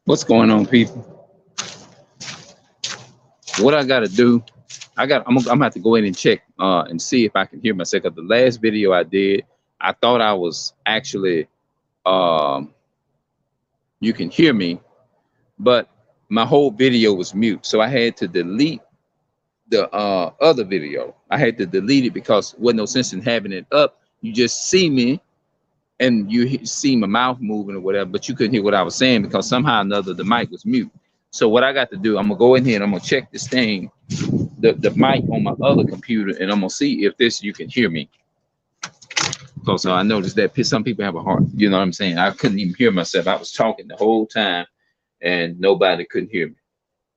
What's going on, people? What I gotta do, I'm gonna have to go in and check and see if I can hear myself. 'Cause the last video I did, I thought I was actually um you can hear me, but my whole video was mute. So I had to delete the other video. I had to delete it because wasn't no sense in having it up. You just see me and you see my mouth moving or whatever, but you couldn't hear what I was saying because somehow or another the mic was mute. So what I got to do, I'm gonna go in here and I'm gonna check this thing, the mic on my other computer, and I'm gonna see if this you can hear me. Because I noticed that some people have a hard, you know what I'm saying? I couldn't even hear myself. I was talking the whole time and nobody couldn't hear me.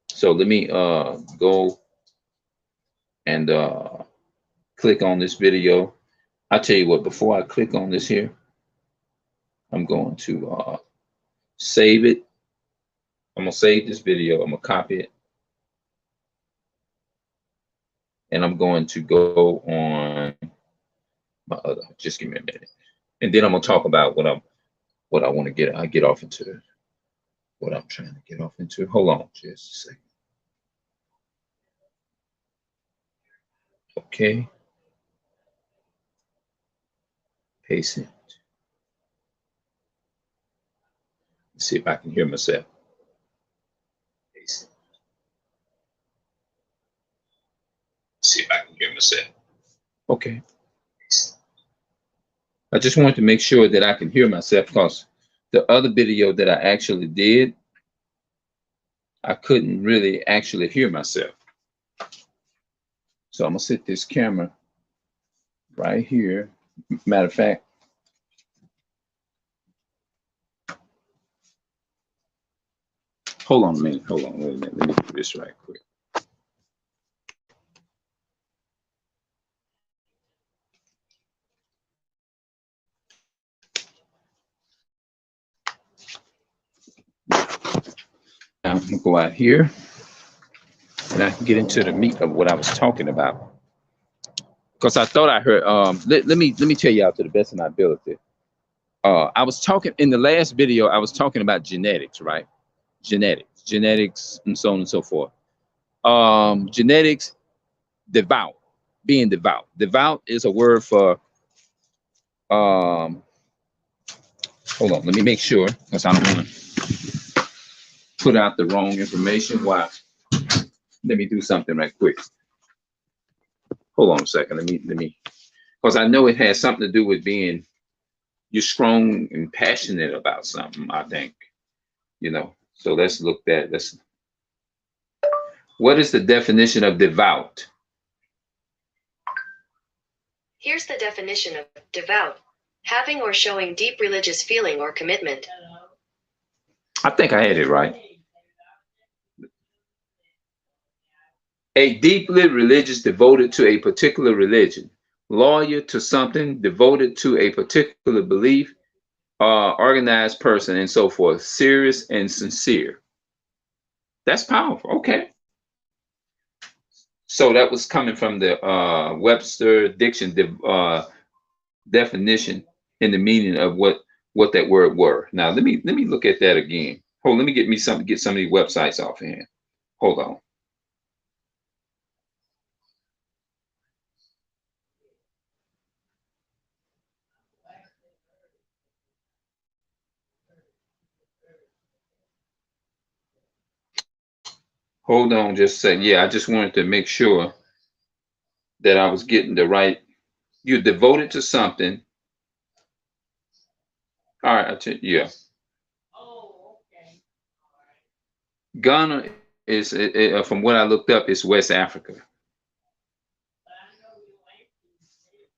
So let me go and click on this video. I'll tell you what, before I click on this here, I'm going to save it. I'm gonna save this video. I'm gonna copy it, and I'm going to go on my other. Just give me a minute, and then I'm gonna talk about what I want to get. I get off into what I'm trying to get off into. Hold on, just a second. Okay, paste it. Let's see if I can hear myself. Paste it. See if I can hear myself. Okay. I just wanted to make sure that I can hear myself because the other video that I actually did, I couldn't really actually hear myself. So I'm gonna set this camera right here. Matter of fact, hold on a minute. Hold on, wait a minute. Let me do this right quick. Now I'm gonna go out here and I can get into the meat of what I was talking about. Because I thought I heard let me tell you out to the best of my ability. I was talking in the last video, I was talking about genetics, right? Genetics, and so on and so forth. Genetics, devout, being devout. Devout is a word for hold on, let me make sure because I don't want to put out the wrong information. Why? Let me do something right quick. Hold on a second. Let me because I know it has something to do with being you're strong and passionate about something, I think. You know, so let's look at what is the definition of devout? Here's the definition of devout: having or showing deep religious feeling or commitment. I think I had it right. A deeply religious, devoted to a particular religion, loyal to something, devoted to a particular belief, organized person, and so forth. Serious and sincere. That's powerful. Okay. So that was coming from the Webster definition in the meaning of what that word were. Now let me look at that again. Hold, let me get some of these websites off hand. Hold on. Hold on just a second. Yeah, I just wanted to make sure that I was getting the right. You're devoted to something. All right, yeah. Ghana is, from what I looked up, is West Africa.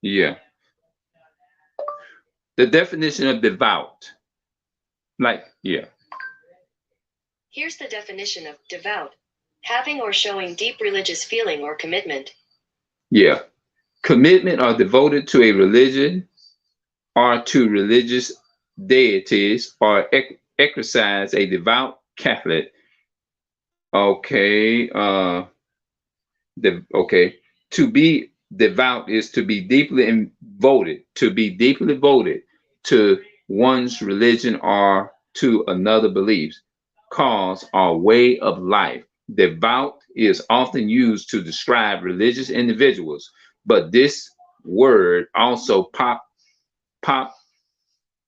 Yeah. The definition of devout. Like, yeah. Here's the definition of devout: having or showing deep religious feeling or commitment. Yeah. Commitment or devoted to a religion or to religious deities or exercise a devout Catholic. Okay. Okay. To be devout is to be deeply devoted, to one's religion or to another beliefs. cause or way of life. Devout is often used to describe religious individuals, but this word also pop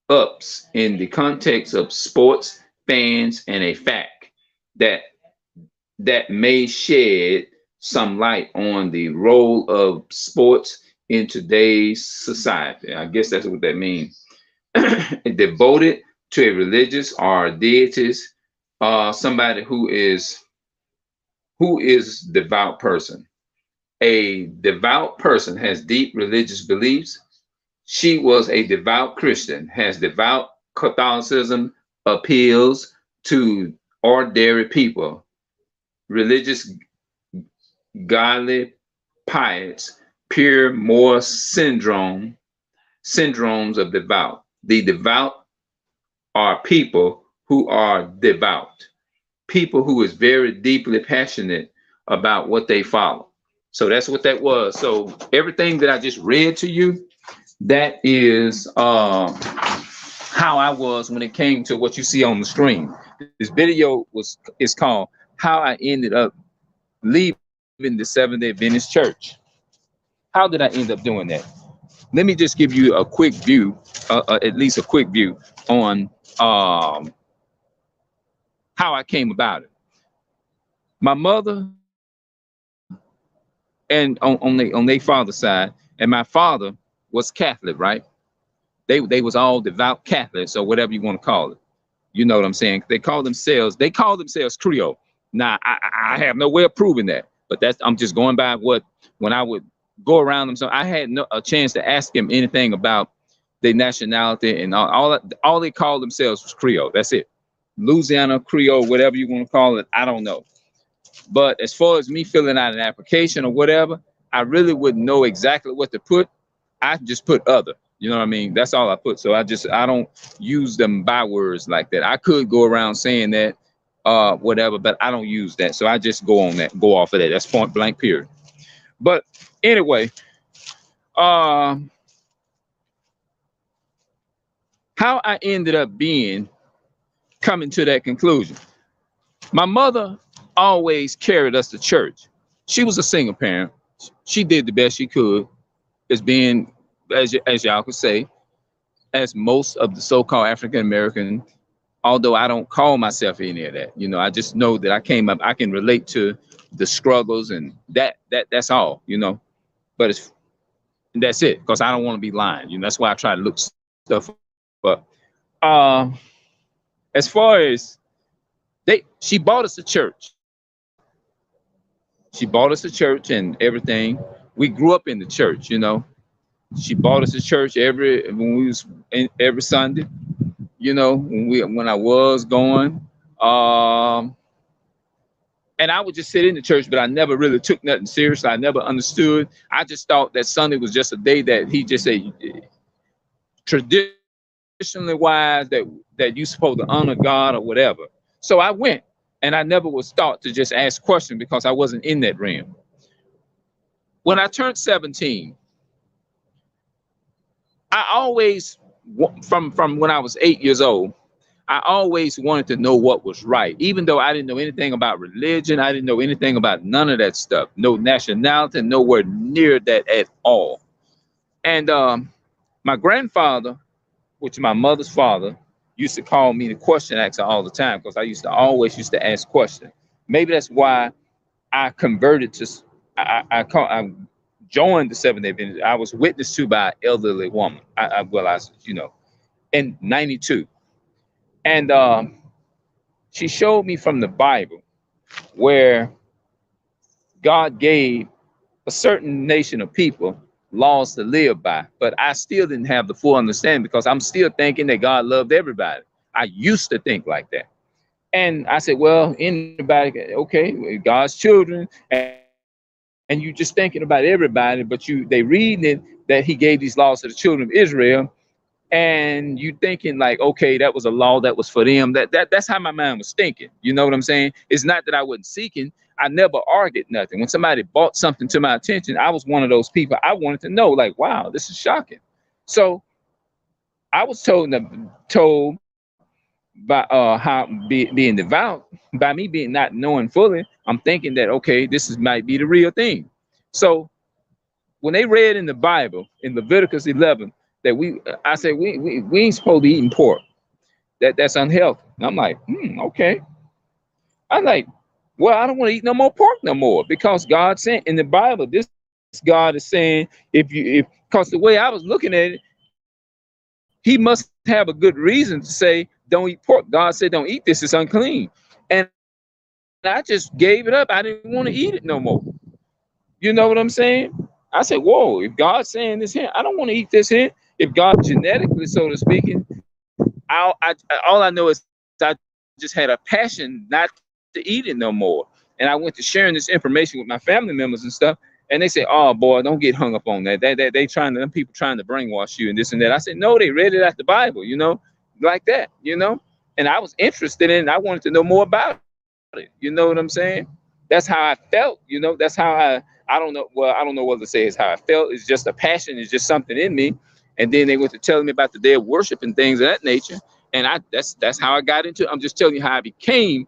ups in the context of sports fans and a fact that may shed some light on the role of sports in today's society. I guess that's what that means. Devoted to a religious or deities, somebody who is devout person. A devout person has deep religious beliefs. She was a devout Christian, has devout Catholicism appeals to ordinary people, religious, godly, pious, pure, more syndromes of devout. The devout are people who are devout, people who is very deeply passionate about what they follow. So that's what that was. So everything that I just read to you, that is how I was when it came to what you see on the screen. This video is called "How I Ended Up Leaving the Seventh-day Adventist Church." How did I end up doing that? Let me just give you a quick view, at least a quick view on how I came about it. My mother and on their father's side, and my father was Catholic, right? They was all devout Catholics or whatever you want to call it. You know what I'm saying? They call themselves Creole. Now I have no way of proving that, but I'm just going by what when I would go around them. So I had a chance to ask him anything about their nationality, and all they called themselves was Creole. That's it. Louisiana Creole, whatever you want to call it, I don't know. But as far as me filling out an application or whatever, I really wouldn't know exactly what to put. I just put other. You know what I mean? That's all I put. So I don't use them bywords like that. I could go around saying that, whatever, but I don't use that. So I just go off of that. That's point blank, period. But anyway, how I ended up coming to that conclusion. My mother always carried us to church. She was a single parent. She did the best she could as being, as y'all could say, as most of the so-called African American, although I don't call myself any of that. You know, I just know that I came up, I can relate to the struggles, and that's all, you know. But that's it, because I don't want to be lying. You know, that's why I try to look stuff up. As far as she bought us a church. She bought us a church and everything. We grew up in the church, you know. She bought us a church every Sunday, you know, when I was going. And I would just sit in the church, but I never really took nothing seriously. I never understood. I just thought that Sunday was just a day that he just said, traditionally wise, that you're supposed to honor God or whatever. So I went, and I never was taught to just ask questions because I wasn't in that realm. When I turned 17, I always, from when I was 8 years old, I always wanted to know what was right, even though I didn't know anything about religion. I didn't know anything about none of that stuff. No nationality, nowhere near that at all. And my grandfather, which is my mother's father, used to call me the question answer all the time because I always used to ask questions. Maybe that's why I converted to, I joined the Seventh-day Adventist. I was witnessed to by an elderly woman. You know, in '92. And she showed me from the Bible where God gave a certain nation of people laws to live by, but I still didn't have the full understanding because I'm still thinking that God loved everybody. I used to think like that. And I said, well, anybody, okay, God's children, and you just thinking about everybody, but they reading it that he gave these laws to the children of Israel, and you thinking like, okay, that was a law that was for them. That's how my mind was thinking. You know what I'm saying? It's not that I wasn't seeking. I never argued nothing. When somebody brought something to my attention, I was one of those people. I wanted to know, like, wow, this is shocking. So I was told by being devout, by me being not knowing fully, I'm thinking that okay, this is might be the real thing. So when they read in the Bible in Leviticus 11 that I said we ain't supposed to be eating pork. That's unhealthy. And I'm like, okay. I'm like, well, I don't want to eat no more pork no more because God said in the Bible, this God is saying if because the way I was looking at it, he must have a good reason to say don't eat pork. God said don't eat this, it's unclean. And I just gave it up. I didn't want to eat it no more. You know what I'm saying? I said, whoa, if God's saying this here, I don't want to eat this here. If God genetically, so to speaking, all I know is I just had a passion not to eat it no more. And I went to sharing this information with my family members and stuff. And they say, oh boy, don't get hung up on that. They trying to, them people trying to brainwash you and this and that. I said, no, they read it out the Bible, like that, And I was interested in it. I wanted to know more about it. You know what I'm saying? That's how I felt, That's how I don't know. Well, I don't know what to say is how I felt. It's just a passion. It's just something in me. And then they went to telling me about the day of worship and things of that nature. And that's how I got into it. I'm just telling you how I became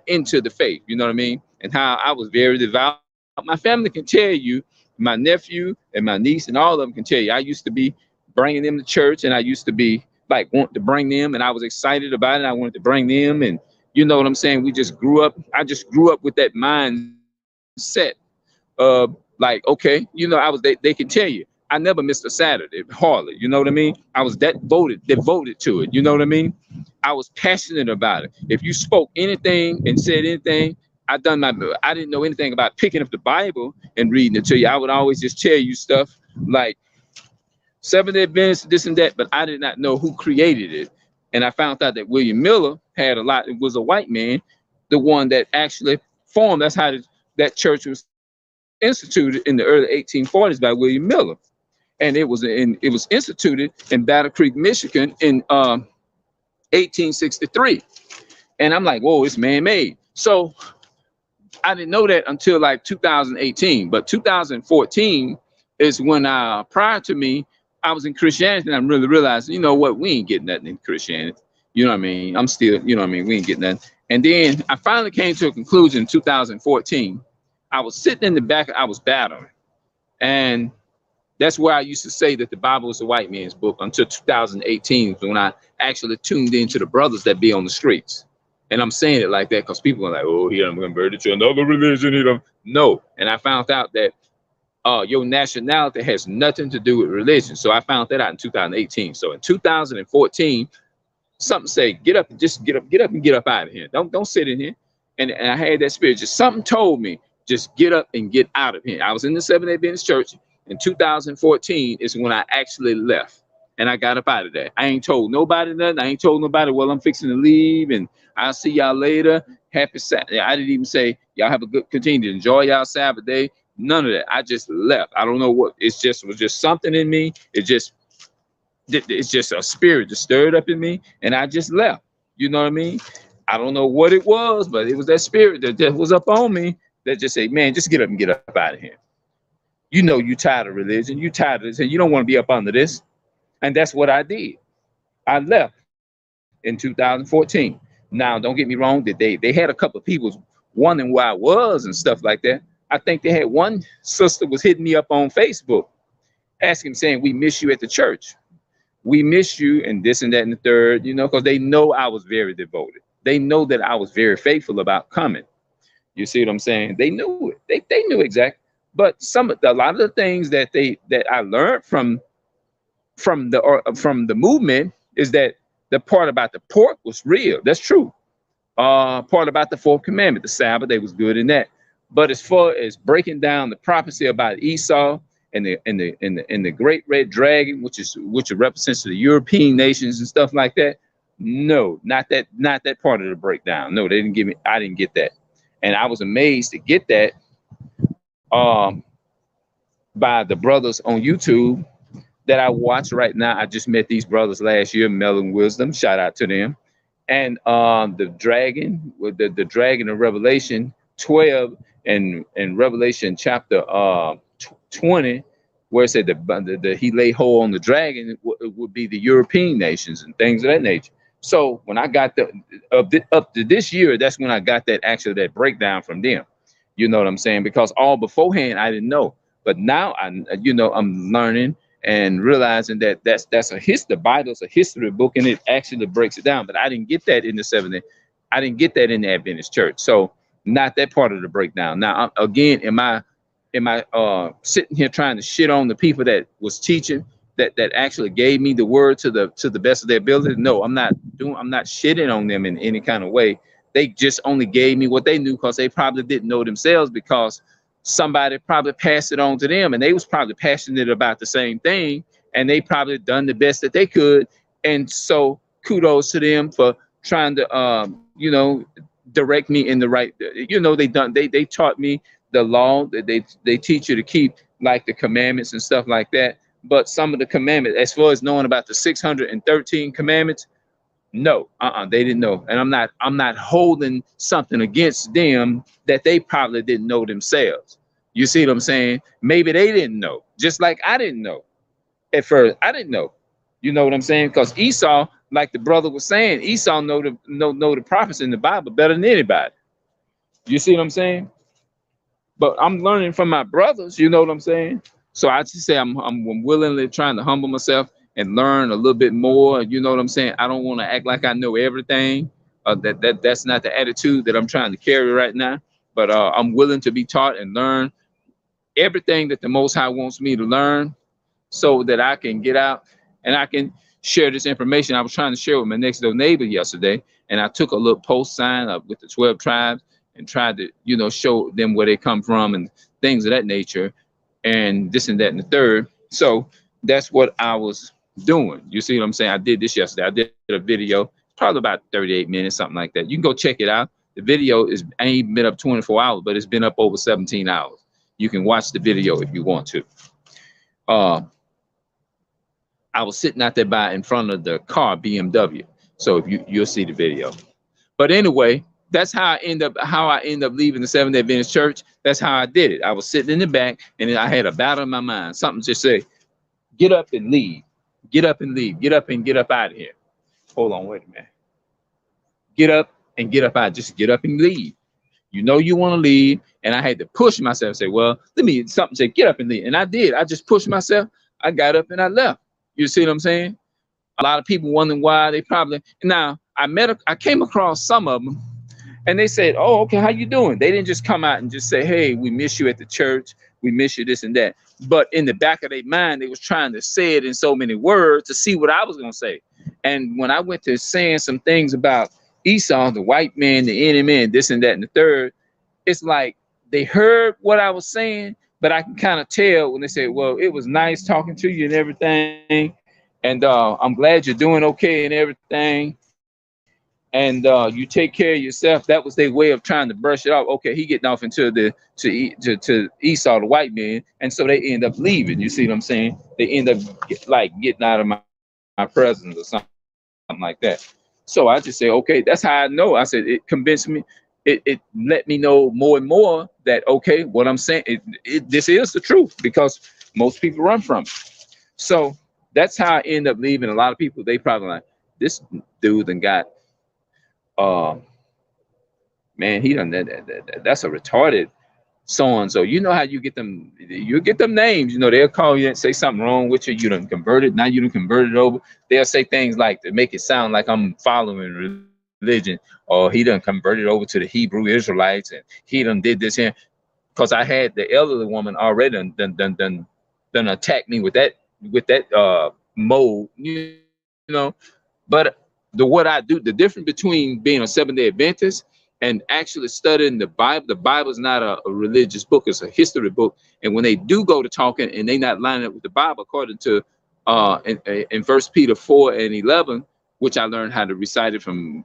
into the faith. You know what I mean? And how I was very devout. My family can tell you, my nephew and my niece and all of them can tell you, I used to be bringing them to church, and I used to be like wanting to bring them, and I was excited about it. I wanted to bring them, and you know what I'm saying? We just grew up. I just grew up with that mindset. Like, okay, I was, they can tell you, I never missed a Saturday, hardly, you know what I mean? I was devoted to it, you know what I mean? I was passionate about it. If you spoke anything and said anything, I didn't know anything about picking up the Bible and reading it to you. I would always just tell you stuff like Seventh-day Adventist, this and that, but I did not know who created it. And I found out that William Miller had a lot, it was a white man, the one that actually formed, that's how that church was instituted in the early 1840s by William Miller. And it was instituted in Battle Creek, Michigan in 1863. And I'm like, whoa, it's man-made. So I didn't know that until like 2018. But 2014 is when prior to me, I was in Christianity, and I really realized, you know what, we ain't getting nothing in Christianity. You know what I mean? I'm still, you know what I mean? We ain't getting nothing. And then I finally came to a conclusion in 2014. I was sitting in the back, I was battling. And that's where I used to say that the Bible is a white man's book until 2018, when I actually tuned into the brothers that be on the streets. And I'm saying it like that because people are like, oh, he done converted to another religion. No. And I found out that your nationality has nothing to do with religion. So I found that out in 2018. So in 2014, something say, get up and just get up and get up out of here. Don't sit in here. And I had that spirit. Just something told me, just get up and get out of here. I was in the Seventh-day Adventist Church. In 2014 is when I actually left, and I got up out of there. I ain't told nobody nothing. I ain't told nobody, well, I'm fixing to leave, and I'll see y'all later. Happy Saturday. I didn't even say, y'all have a good, continue to enjoy y'all Sabbath day. None of that. I just left. I don't know what. It was just something in me. It's just a spirit that stirred up in me, and I just left. You know what I mean? I don't know what it was, but it was that spirit that was up on me that just said, man, just get up and get up out of here. You know you tired of religion. You tired of this, and you don't want to be up under this. And that's what I did. I left in 2014. Now, don't get me wrong, that they had a couple of people wondering where I was and stuff like that. I think they had one sister was hitting me up on Facebook, asking, saying, we miss you at the church. We miss you, and this and that and the third, because they know I was very devoted. They know that I was very faithful about coming. You see what I'm saying? They knew it. They knew exactly. But a lot of the things that I learned from the movement is that the part about the pork was real. That's true. Part about the fourth commandment, the Sabbath, they was good in that. But as far as breaking down the prophecy about Esau and the great red dragon, which represents the European nations and stuff like that, no, not that part of the breakdown. No, they didn't give me. I didn't get that, and I was amazed to get that. By the brothers on YouTube that I watch right now. I just met these brothers last year, Mel and Wisdom. Shout out to them. And the dragon, with the dragon of Revelation 12 and Revelation chapter 20, where it said he lay hold on the dragon, it would be the European nations and things of that nature. So when I got up to this year, that's when I got that breakdown from them. You know what I'm saying? Because all beforehand I didn't know, but now I'm learning and realizing that that's a history. The Bible's a history book, and it actually breaks it down. But I didn't get that in the 70s. I didn't get that in the Adventist Church. So not that part of the breakdown. Now again, am I sitting here trying to shit on the people that was teaching, that actually gave me the word to the best of their ability? No, I'm not shitting on them in any kind of way. They just only gave me what they knew, because they probably didn't know themselves, because somebody probably passed it on to them, and they was probably passionate about the same thing, and they probably done the best that they could. And so kudos to them for trying to direct me in the right. They taught me the law that they teach you to keep, like the commandments and stuff like that. But some of the commandments, as far as knowing about the 613 commandments, no, they didn't know. And I'm not holding something against them that they probably didn't know themselves. You see what I'm saying? Maybe they didn't know, just like I didn't know at first. I didn't know. You know what I'm saying? Because Esau, like the brother was saying, Esau know the prophets in the Bible better than anybody. You see what I'm saying? But I'm learning from my brothers. You know what I'm saying? So I just say I'm willingly trying to humble myself and learn a little bit more. You know what I'm saying? I don't want to act like I know everything. That's not the attitude that I'm trying to carry right now. But I'm willing to be taught and learn everything that the Most High wants me to learn, so that I can get out and I can share this information. I was trying to share with my next door neighbor yesterday, and I took a little post sign up with the 12 tribes and tried to, show them where they come from and things of that nature, and this and that and the third. So that's what I was doing. You see what I'm saying? I did this yesterday. I did a video, probably about 38 minutes, something like that. You can go check it out. The video ain't been up 24 hours, but it's been up over 17 hours. You can watch the video if you want to. I was sitting out there in front of the car BMW. So if you'll see the video. But anyway, that's how I end up leaving the Seventh-day Adventist Church. That's how I did it. I was sitting in the back, and then I had a battle in my mind. Something just say, get up and leave. Get up and leave. Get up and get up out of here. Hold on, wait a minute. Get up and get up out. Just get up and leave. You know you want to leave. And I had to push myself and say, well, something say, get up and leave. And I did. I just pushed myself. I got up and I left. You see what I'm saying? A lot of people wondering why. They probably, now I came across some of them, and they said, oh, okay, how you doing? They didn't just come out and just say, hey, we miss you at the church. We miss you, this and that. But in the back of their mind, they was trying to say it in so many words to see what I was going to say. And when I went to saying some things about Esau, the white man, the enemy, and this and that and the third, it's like they heard what I was saying, but I can kind of tell when they say, well, it was nice talking to you and everything. And I'm glad you're doing okay and everything. And you take care of yourself. That was their way of trying to brush it off. Okay, he getting off into to Esau, the white man. And so they end up leaving. You see what I'm saying? They end up getting out of my presence or something like that. So I just say, okay, that's how I know. I said, it convinced me. It let me know more and more that, okay, what I'm saying, this is the truth, because most people run from it. So that's how I end up leaving. A lot of people, they probably like, this dude and got, man, he done that's a retarded so-and-so. You know how you get them names, they'll call you and say something wrong with you. You done converted. Now you done converted over. They'll say things like to make it sound like I'm following religion, or he done converted over to the Hebrew Israelites, and he done did this here. Because I had the elderly woman already done attack me with that mode, But what I do, the difference between being a Seventh-day Adventist and actually studying the Bible is not a religious book, it's a history book. And when they do go to talking and they not lining up with the Bible, according to in 1 Peter 4:11, which I learned how to recite it from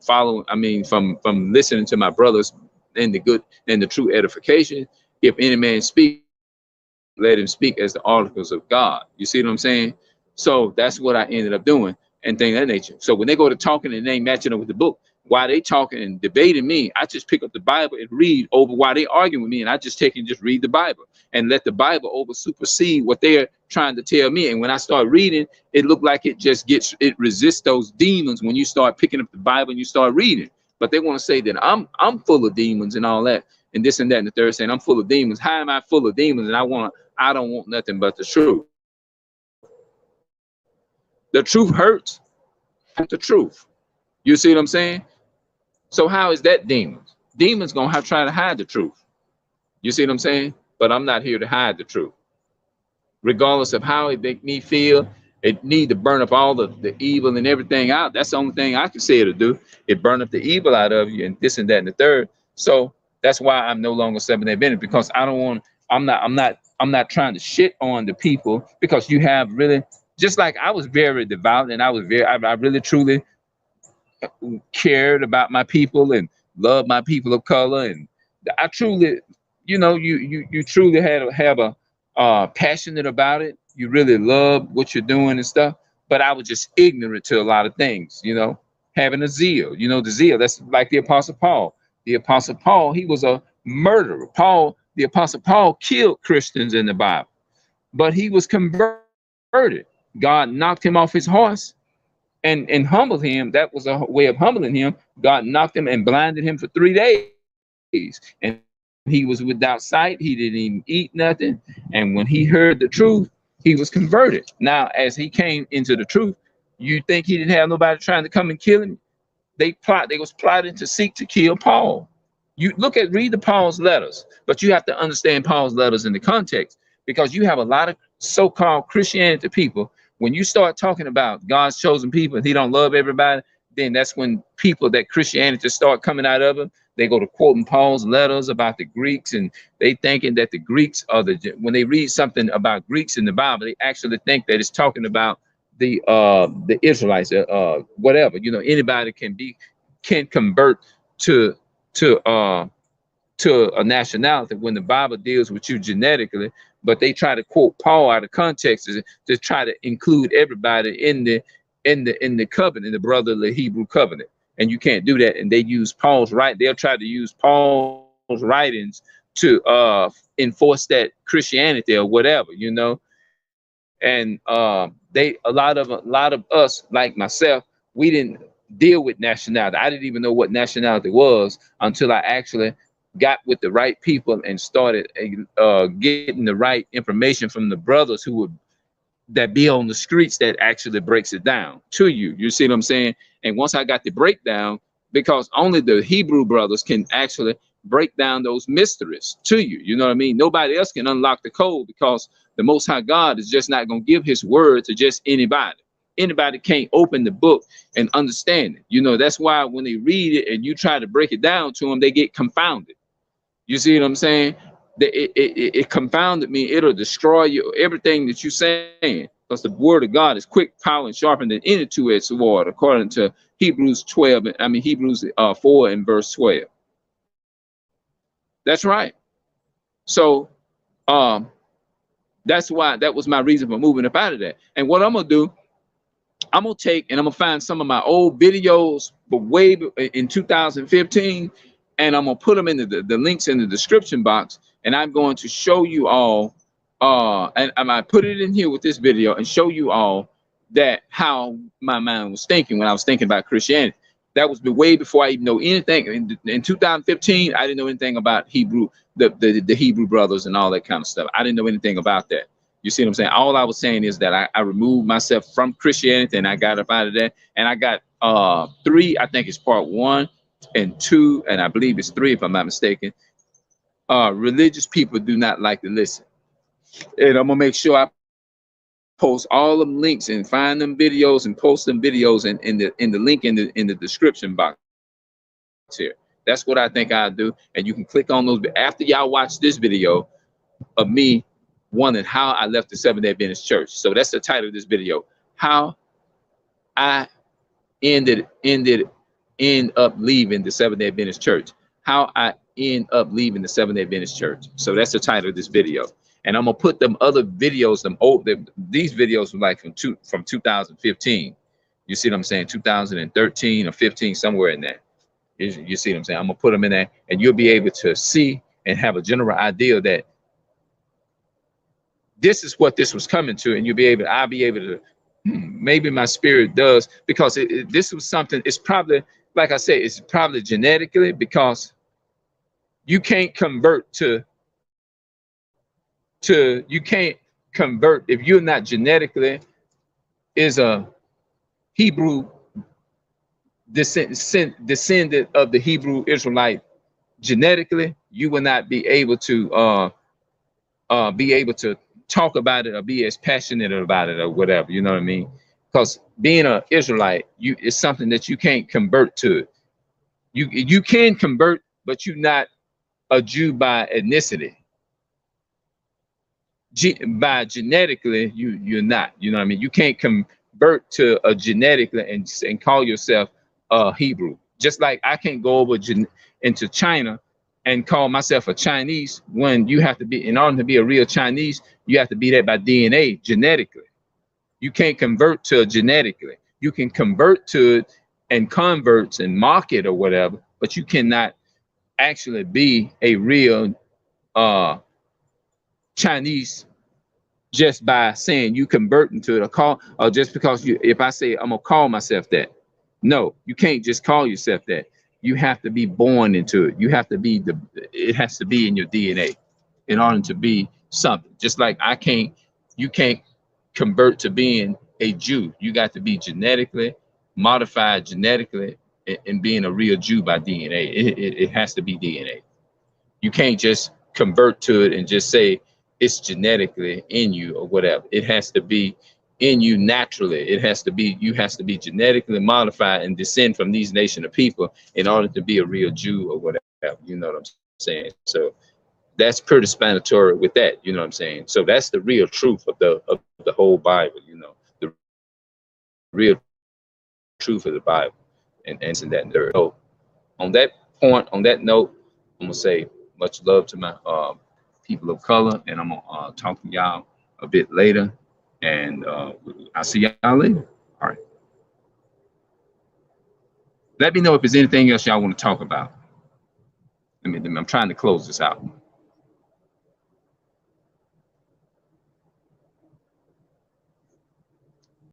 listening to my brothers in the good and the true edification. If any man speak, let him speak as the articles of God. You see what I'm saying? So that's what I ended up doing and things of that nature. So when they go to talking and they ain't matching up with the book, while they talking and debating me, I just pick up the Bible and read over while they arguing with me, and I just take and just read the Bible and let the Bible over supersede what they're trying to tell me. And when I start reading, it looked like it resists those demons when you start picking up the Bible and you start reading. But they want to say that I'm full of demons and all that and this and that and the third, saying I'm full of demons. How am I full of demons? And I don't want nothing but the truth. The truth hurts. The truth. You see what I'm saying? So how is that demons? Demons gonna have to try to hide the truth. You see what I'm saying? But I'm not here to hide the truth. Regardless of how it make me feel, it need to burn up all the evil and everything out. That's the only thing I can say it'll do. It burn up the evil out of you and this and that and the third. So that's why I'm no longer Seventh-day Adventist, because I don't want. I'm not trying to shit on the people, because you have really, just like I was very devout and I really truly cared about my people and loved my people of color, and I truly, you truly have a passionate about it. You really love what you're doing and stuff. But I was just ignorant to a lot of things, having a zeal, the zeal. That's like the Apostle Paul. The Apostle Paul, he was a murderer. The Apostle Paul killed Christians in the Bible, but he was converted. God knocked him off his horse and humbled him. That was a way of humbling him. God knocked him and blinded him for 3 days. And he was without sight. He didn't even eat nothing. And when he heard the truth, he was converted. Now, as he came into the truth, you think he didn't have nobody trying to come and kill him? They was plotting to seek to kill Paul. You read the Paul's letters, but you have to understand Paul's letters in the context, because you have a lot of so-called Christianity people. When you start talking about God's chosen people and he don't love everybody, then that's when people that Christianity start coming out of them. They go to quoting Paul's letters about the Greeks, and they thinking that the Greeks are when they read something about Greeks in the Bible, they actually think that it's talking about the Israelites, whatever. Anybody can convert to a nationality when the Bible deals with you genetically. But they try to quote Paul out of context to try to include everybody in the covenant, the brotherly Hebrew covenant. And you can't do that. And they use they'll try to use Paul's writings to enforce that Christianity or whatever, And a lot of us, like myself, we didn't deal with nationality. I didn't even know what nationality was until I actually got with the right people and started getting the right information from the brothers that be on the streets that actually breaks it down to you. You see what I'm saying? And once I got the breakdown, because only the Hebrew brothers can actually break down those mysteries to you. You know what I mean? Nobody else can unlock the code, because the Most High God is just not going to give his word to just anybody. Anybody can't open the book and understand it. That's why when they read it and you try to break it down to them, they get confounded. You see what I'm saying? It confounded me. It'll destroy you, everything that you're saying, because the word of God is quick, power, and sharper than any two-edged sword, according to Hebrews 4 and verse 12. That's right. So that was my reason for moving up out of that. And what I'm gonna do, I'm gonna take and I'm gonna find some of my old videos, but way in 2015, and I'm gonna put them in the links in the description box, and I'm going to show you all, and I put it in here with this video and show you all that how my mind was thinking when I was thinking about Christianity. That was way before I even know anything. In 2015, I didn't know anything about Hebrew, the Hebrew brothers and all that kind of stuff. I didn't know anything about that. You see what I'm saying? All I was saying is that I removed myself from Christianity and I got up out of that. And I got 3, I think it's part 1 and 2, and I believe it's 3 if I'm not mistaken. Religious people do not like to listen. And I'm gonna make sure I post all them links and find them videos and post them videos in the link in the description box here. That's what I think I'll do. And you can click on those after y'all watch this video of me wondering how I left the Seventh-day Adventist Church. So that's the title of this video: how I end up leaving the Seventh-day Adventist Church. How I end up leaving the Seventh-day Adventist Church. So that's the title of this video. And I'm gonna put them other videos, these videos were like from 2015. You see what I'm saying? 2013 or 15, somewhere in there. You see what I'm saying? I'm gonna put them in there, and you'll be able to see and have a general idea that this is what this was coming to, and I'll be able to, maybe my spirit does, because this was something. It's probably, like I said, it's probably genetically, because you can't convert you can't convert if you're not genetically is a Hebrew descendant of the Hebrew Israelite. Genetically, you will not be able to talk about it or be as passionate about it or whatever, you know what I mean? Because being an Israelite, it's something that you can't convert to. You can convert, but you're not a Jew by ethnicity. By genetically, you're not. You know what I mean? You can't convert to a genetically and call yourself a Hebrew. Just like I can't go over into China and call myself a Chinese, when you have to be, in order to be a real Chinese, you have to be that by DNA, genetically. You can't convert to it genetically. You can convert to it and converts and market or whatever, but you cannot actually be a real Chinese just by saying you converting to it, or just because if I say I'm gonna call myself that. No, you can't just call yourself that. You have to be born into it. You have to be it has to be in your DNA in order to be something. Just like you can't convert to being a Jew. You got to be genetically modified genetically and being a real Jew by DNA. It has to be DNA. You can't just convert to it and just say it's genetically in you or whatever. It has to be in you naturally. You has to be genetically modified and descend from these nation of people in order to be a real Jew or whatever. You know what I'm saying? So that's pretty explanatory with that. You know what I'm saying? So that's the real truth of the whole Bible. You know, the real truth of the Bible, and that there. So on that point, on that note, I'm gonna say much love to my people of color, and I'm gonna talk to y'all a bit later, and I'll see y'all later. All right. Let me know if there's anything else y'all want to talk about. I'm trying to close this out.